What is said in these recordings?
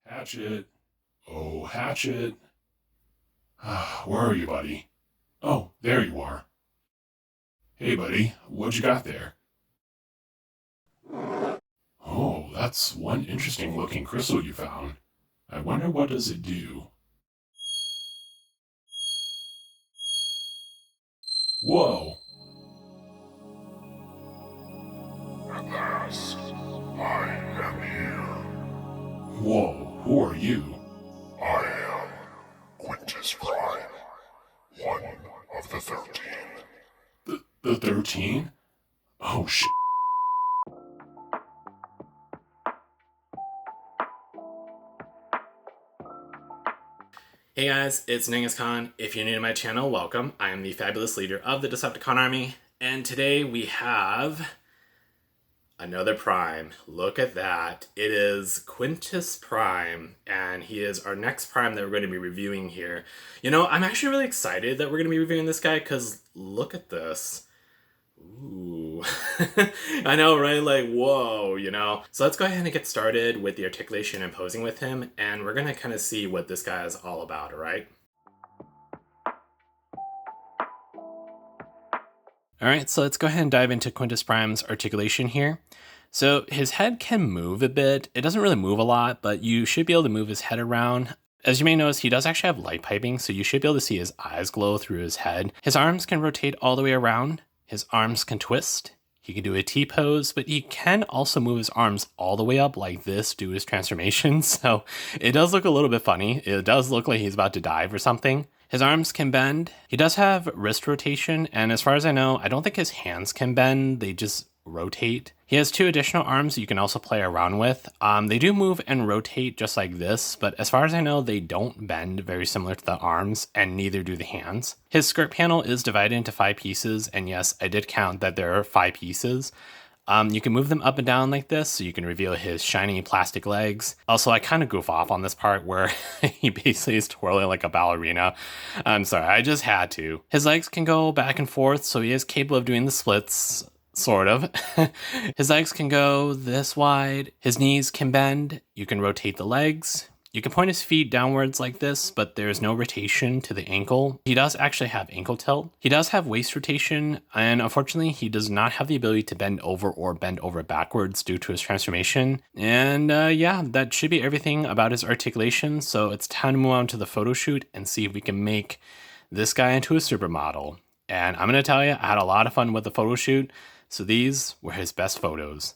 Hatchet. Oh, Hatchet. Where are you, buddy? Oh, there you are. Hey, buddy, what you got there? Oh, that's one interesting looking crystal you found. I wonder what does it do? Whoa! At last, I am here. Whoa, who are you? I am Quintus Prime, one of the 13. The 13? Oh, shit. Hey guys, it's Khan. If you're new to my channel, welcome. I am the fabulous leader of the Decepti-KHAN army, and today we have another Prime. Look at that. It is Quintus Prime, and he is our next Prime that we're going to be reviewing here. You know, I'm actually really excited that we're going to be reviewing this guy, because look at this. Ooh. I know, right? Like, whoa, you know? So let's go ahead and get started with the articulation and posing with him, and we're going to kind of see what this guy is all about, all right? All right, so let's go ahead and dive into Quintus Prime's articulation here. So his head can move a bit. It doesn't really move a lot, but you should be able to move his head around. As you may notice, he does actually have light piping, so you should be able to see his eyes glow through his head. His arms can rotate all the way around. His arms can twist. He can do a T-pose, but he can also move his arms all the way up like this due to his transformation. So it does look a little bit funny. It does look like he's about to dive or something. His arms can bend. He does have wrist rotation, and as far as I know, I don't think his hands can bend. They just rotate. He has two additional arms you can also play around with. They do move and rotate just like this, but as far as I know, they don't bend, very similar to the arms, and neither do the hands. His skirt panel is divided into 5 pieces, and yes, I did count that there are 5 pieces. You can move them up and down like this, so you can reveal his shiny plastic legs. Also, I kind of goof off on this part where he basically is twirling like a ballerina. I'm sorry, I just had to. His legs can go back and forth, so he is capable of doing the splits. Sort of. His legs can go this wide. His knees can bend. You can rotate the legs. You can point his feet downwards like this, but there's no rotation to the ankle. He does actually have ankle tilt. He does have waist rotation, and unfortunately, he does not have the ability to bend over or bend over backwards due to his transformation. And yeah, that should be everything about his articulation. So it's time to move on to the photo shoot and see if we can make this guy into a supermodel. And I'm going to tell you, I had a lot of fun with the photo shoot. So these were his best photos.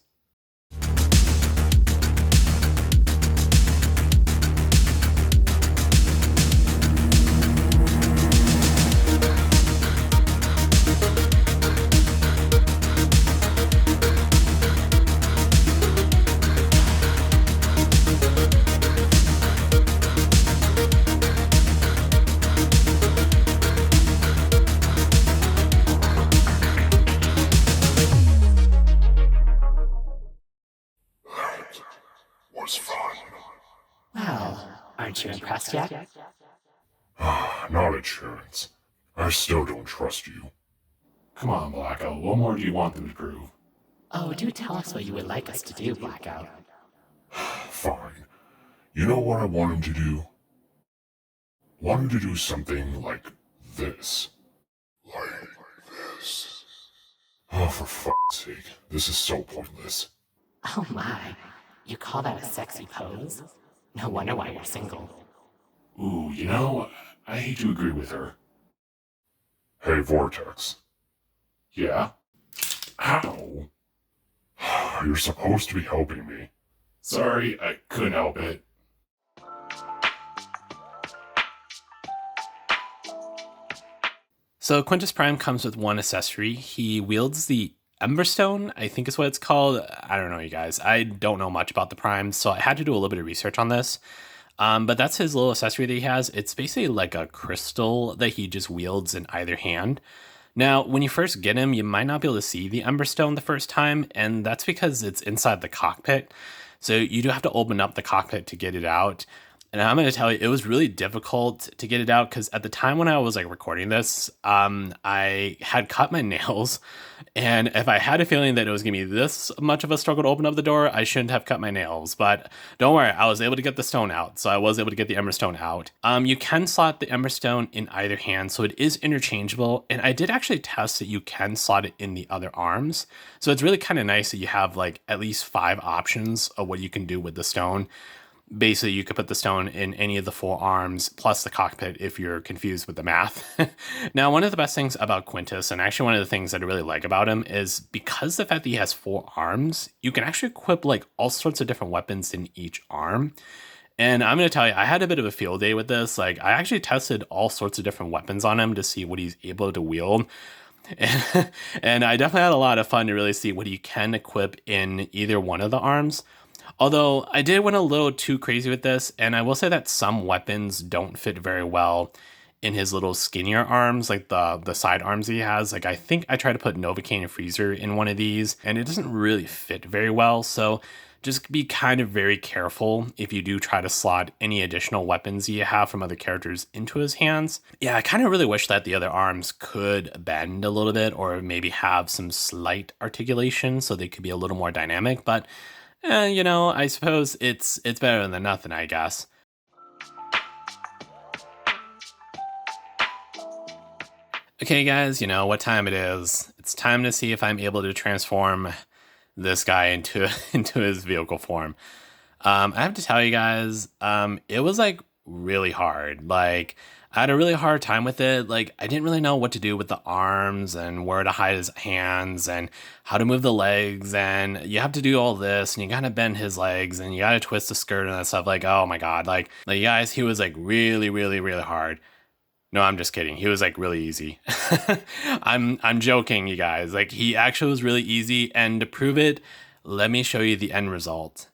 Aren't you impressed yet? Not a chance. I still don't trust you. Come on, Blackout, what more do you want them to prove? Oh, do tell us what you would like us to do, Blackout. Fine. You know what I want him to do? Want him to do something like this. Like this. Oh, for fuck's sake. This is so pointless. Oh my, you call that a sexy pose? No wonder why you're single. Ooh, you know, I hate to agree with her. Hey, Vortex. Yeah? Ow! You're supposed to be helping me. Sorry, I couldn't help it. So Quintus Prime comes with one accessory. He wields the Emberstone, I think is what it's called. I don't know, you guys. I don't know much about the Primes, so I had to do a little bit of research on this. But that's his little accessory that he has. It's basically like a crystal that he just wields in either hand. Now, when you first get him, you might not be able to see the Emberstone the first time, and that's because it's inside the cockpit. So you do have to open up the cockpit to get it out. And I'm going to tell you, it was really difficult to get it out because at the time when I was like recording this, I had cut my nails. And if I had a feeling that it was going to be this much of a struggle to open up the door, I shouldn't have cut my nails. But don't worry, I was able to get the stone out. So I was able to get the Emberstone out. You can slot the Emberstone in either hand, so it is interchangeable. And I did actually test that you can slot it in the other arms. So it's really kind of nice that you have like at least 5 options of what you can do with the stone. Basically, you could put the stone in any of the 4 arms, plus the cockpit if you're confused with the math. Now, one of the best things about Quintus, and actually one of the things that I really like about him, is because the fact that he has 4 arms, you can actually equip like all sorts of different weapons in each arm. And I'm going to tell you, I had a bit of a field day with this. Like, I actually tested all sorts of different weapons on him to see what he's able to wield. And I definitely had a lot of fun to really see what he can equip in either one of the arms. Although I did went a little too crazy with this, and I will say that some weapons don't fit very well in his little skinnier arms, like the side arms he has. Like I think I tried to put Novocaine and Freezer in one of these, and it doesn't really fit very well. So just be kind of very careful if you do try to slot any additional weapons you have from other characters into his hands. Yeah, I kind of really wish that the other arms could bend a little bit or maybe have some slight articulation so they could be a little more dynamic, but you know, I suppose it's better than nothing, I guess. Okay, guys, you know what time it is. It's time to see if I'm able to transform this guy into into his vehicle form. I have to tell you guys, it was like really hard. Like I had a really hard time with it. Like I didn't really know what to do with the arms and where to hide his hands and how to move the legs. And you have to do all this and you gotta bend his legs and you gotta twist the skirt and that stuff. Like, oh my God, like guys, he was like really, really, really hard. No, I'm just kidding. He was like really easy. I'm joking, you guys. Like he actually was really easy. And to prove it, let me show you the end result.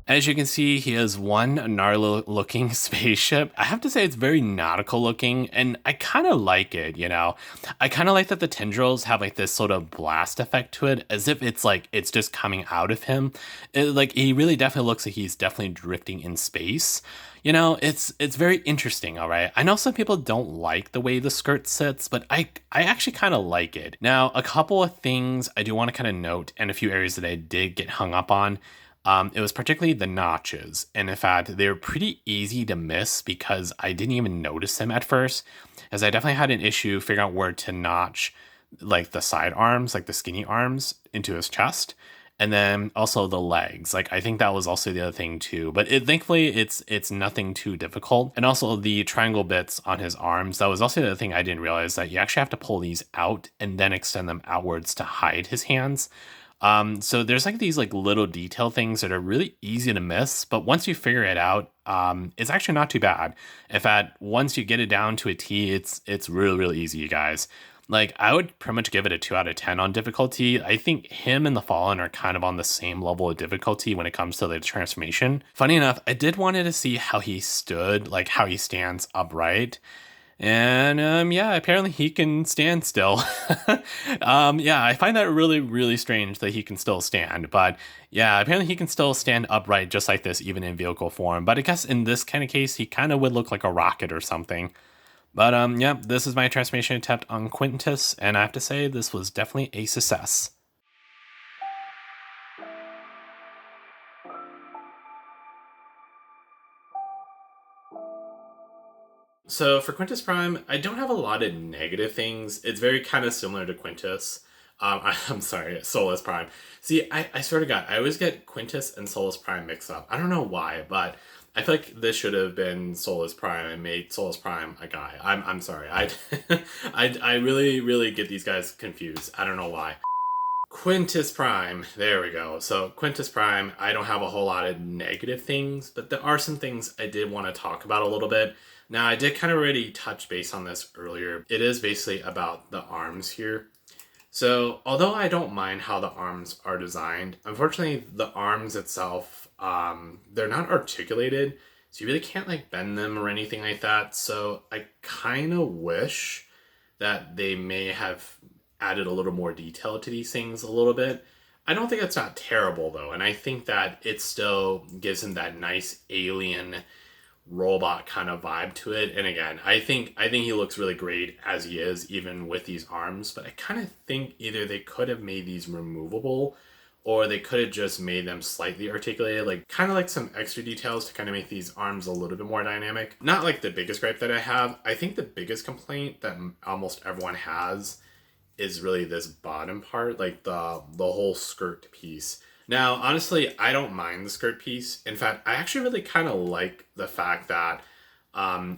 As you can see, he has one gnarly looking spaceship. I have to say it's very nautical looking and I kind of like it, you know. I kind of like that the tendrils have like this sort of blast effect to it as if it's like it's just coming out of him. Like he really definitely looks like he's definitely drifting in space. You know, it's very interesting, all right? I know some people don't like the way the skirt sits, but I actually kind of like it. Now, a couple of things I do want to kind of note and a few areas that I did get hung up on. It was particularly the notches. And in fact, they were pretty easy to miss because I didn't even notice them at first, as I definitely had an issue figuring out where to notch like the side arms, like the skinny arms into his chest. And then also the legs. Like I think that was also the other thing too. But thankfully it's nothing too difficult. And also the triangle bits on his arms. That was also the other thing I didn't realize, that you actually have to pull these out and then extend them outwards to hide his hands. So there's like these like little detail things that are really easy to miss, but once you figure it out, it's actually not too bad. In fact, once you get it down to a T, it's really, really easy, you guys. Like I would pretty much give it a 2 out of 10 on difficulty. I think him and the Fallen are kind of on the same level of difficulty when it comes to the transformation. Funny enough, I did wanted to see how he stood, like how he stands upright. And yeah, apparently he can stand still. Yeah, I find that really, really strange that he can still stand. But yeah, apparently he can still stand upright just like this, even in vehicle form. But I guess in this kind of case, he kind of would look like a rocket or something. But yeah, this is my transformation attempt on Quintus, and I have to say this was definitely a success. So for Quintus Prime, I don't have a lot of negative things. It's very kind of similar to Quintus. I'm sorry, Solus Prime. See, I swear to God, I always get Quintus and Solus Prime mixed up. I don't know why, but I feel like this should have been Solus Prime and made Solus Prime a guy. I'm sorry. I really, really get these guys confused. I don't know why. Quintus Prime, there we go. So Quintus Prime, I don't have a whole lot of negative things, but there are some things I did want to talk about a little bit. Now, I did kind of already touch base on this earlier. It is basically about the arms here. So, although I don't mind how the arms are designed, unfortunately, the arms itself, they're not articulated, so you really can't like bend them or anything like that. So, I kind of wish that they may have added a little more detail to these things a little bit. I don't think it's not terrible though, and I think that it still gives him that nice alien robot kind of vibe to it. And again, I think he looks really great as he is, even with these arms. But I kind of think either they could have made these removable, or they could have just made them slightly articulated, like kind of like some extra details to kind of make these arms a little bit more dynamic. Not like the biggest gripe that I have. I think the biggest complaint that almost everyone has is really this bottom part, like the whole skirt piece. Now, honestly, I don't mind the skirt piece. In fact, I actually really kind of like the fact that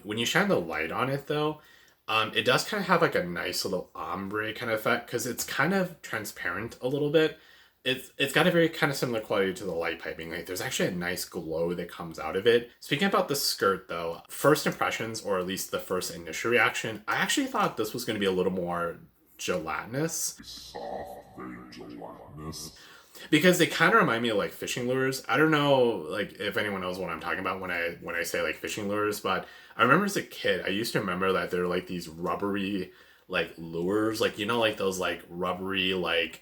when you shine the light on it, though, it does kind of have like a nice little ombre kind of effect, because it's kind of transparent a little bit. It's got a very kind of similar quality to the light piping. Like, there's actually a nice glow that comes out of it. Speaking about the skirt, though, first impressions, or at least the first initial reaction, I actually thought this was going to be a little more gelatinous. Soft, very gelatinous. Because they kind of remind me of like fishing lures. I don't know, like, if anyone knows what I'm talking about when I say like fishing lures, but I remember as a kid, I used to remember that they're like these rubbery like lures, like, you know, like those like rubbery like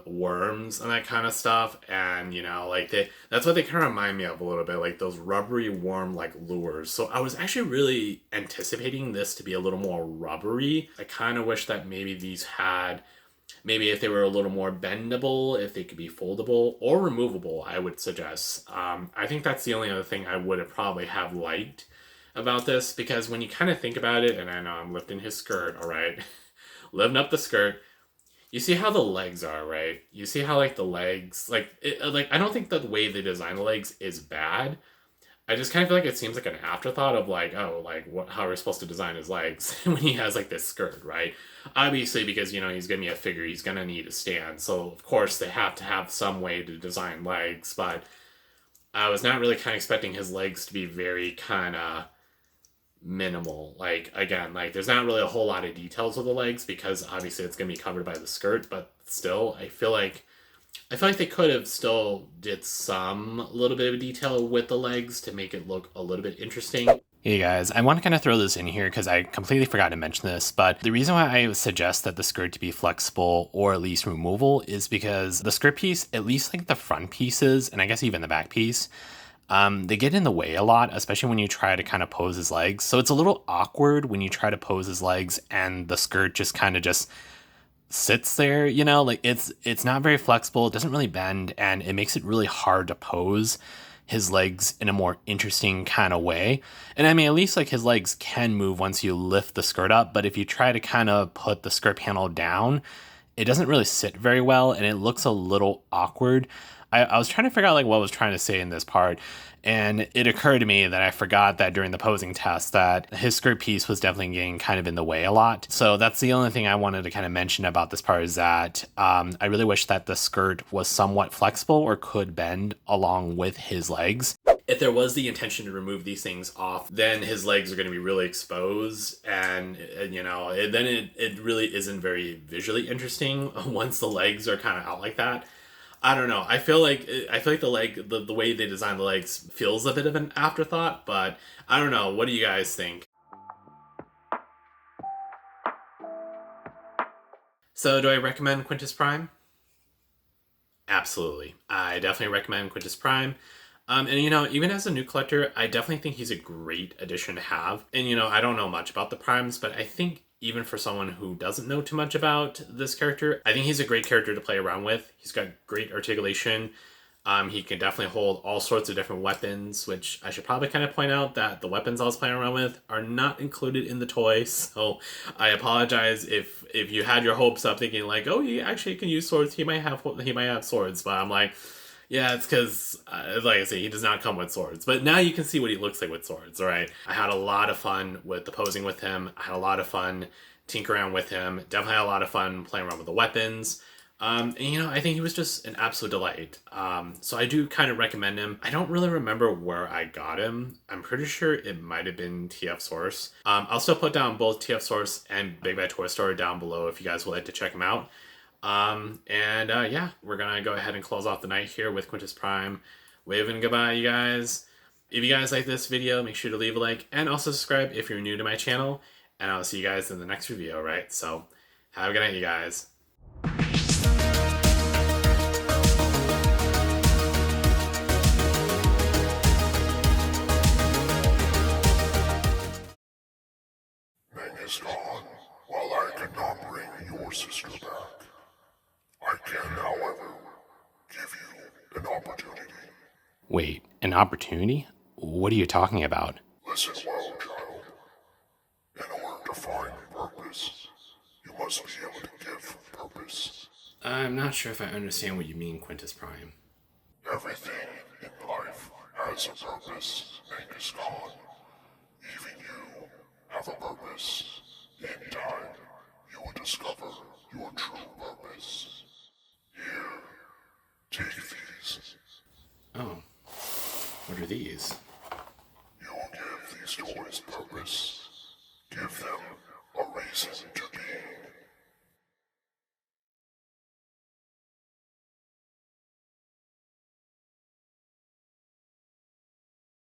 worms and that kind of stuff. And, you know, like that's what they kind of remind me of a little bit, like those rubbery worm like lures. So I was actually really anticipating this to be a little more rubbery. I kind of wish that maybe these had, maybe if they were a little more bendable, if they could be foldable or removable, I would suggest. I think that's the only other thing I would have probably have liked about this, because when you kind of think about it, and I know I'm lifting his skirt, all right, lifting up the skirt, you see how the legs are, right? You see how like the legs, like I don't think that the way they design the legs is bad. I just kind of feel like it seems like an afterthought of like, oh, like how we're supposed to design his legs when he has like this skirt, right? Obviously, because, you know, he's gonna be a figure, he's gonna need a stand. So of course they have to have some way to design legs, but I was not really kind of expecting his legs to be very kind of minimal. Like, again, like there's not really a whole lot of details with the legs, because obviously it's gonna be covered by the skirt, but still, I feel like they could have still did some little bit of detail with the legs to make it look a little bit interesting. Hey guys, I want to kind of throw this in here because I completely forgot to mention this, but the reason why I suggest that the skirt to be flexible or at least removable is because the skirt piece, at least like the front pieces, and I guess even the back piece, they get in the way a lot, especially when you try to kind of pose his legs. So it's a little awkward when you try to pose his legs and the skirt just kind of just sits there, you know, like it's not very flexible, it doesn't really bend, and it makes it really hard to pose his legs in a more interesting kind of way. And I mean, at least like his legs can move once you lift the skirt up, but if you try to kind of put the skirt panel down, it doesn't really sit very well, and it looks a little awkward. I was trying to figure out like what I was trying to say in this part, and it occurred to me that I forgot that during the posing test that his skirt piece was definitely getting kind of in the way a lot. So that's the only thing I wanted to kind of mention about this part, is that I really wish that the skirt was somewhat flexible or could bend along with his legs. If there was the intention to remove these things off, then his legs are going to be really exposed, and you know, then it really isn't very visually interesting once the legs are kind of out like that. I don't know. I feel like the way they design the legs feels a bit of an afterthought, but I don't know. What do you guys think? So, do I recommend Quintus Prime? Absolutely. I definitely recommend Quintus Prime. And, you know, even as a new collector, I definitely think he's a great addition to have. And, you know, I don't know much about the Primes, but I think even for someone who doesn't know too much about this character, I think he's a great character to play around with. He's got great articulation. He can definitely hold all sorts of different weapons, which I should probably kind of point out that the weapons I was playing around with are not included in the toy. So I apologize if you had your hopes up thinking like, oh, he actually can use swords. He might have swords, but I'm like, yeah, it's because, like I say, he does not come with swords. But now you can see what he looks like with swords, all right? I had a lot of fun with the posing with him. I had a lot of fun tinkering around with him. Definitely had a lot of fun playing around with the weapons. And, you know, I think he was just an absolute delight. So I do kind of recommend him. I don't really remember where I got him. I'm pretty sure it might have been TFSource. I'll still put down both TFSource and BigBadToyStore down below if you guys would like to check them out. Yeah, we're gonna go ahead and close off the night here with Quintus Prime. Waving goodbye, you guys. If you guys like this video, make sure to leave a like and also subscribe if you're new to my channel. And I'll see you guys in the next review, alright? So, have a good night, you guys. an opportunity. Wait, an opportunity? What are you talking about? Listen well, child. In order to find purpose, you must be able to give purpose. I'm not sure if I understand what you mean, Quintus Prime. Everything in life has a purpose, Genghis-Khan. Even you have a purpose. In time, you will discover your true purpose. Here, take these. Oh, what are these? You will give these toys purpose. Give them a reason